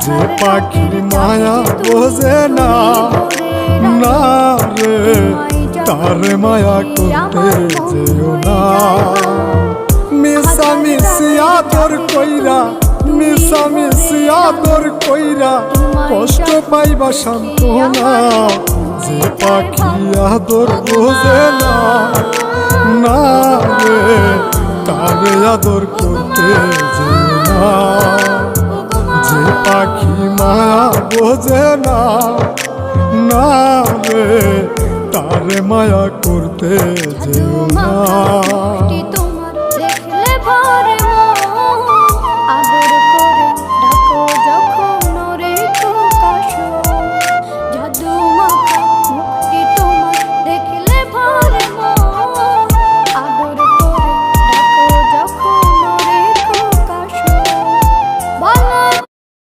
যে পাখির মায়া বোঝে না, না রে তারে মায়া করতে যেও না। মিশামিশি আদর কইরা, মিশামিশি আদর কইরা কষ্ট পাইবা সান্ত্বনা। যে পাখি আদর বোঝে না, না রে তারে আদর করতে যেও না। যে পাখি মায়া বোঝে না, না রে তারে মায়া করতে যেও না।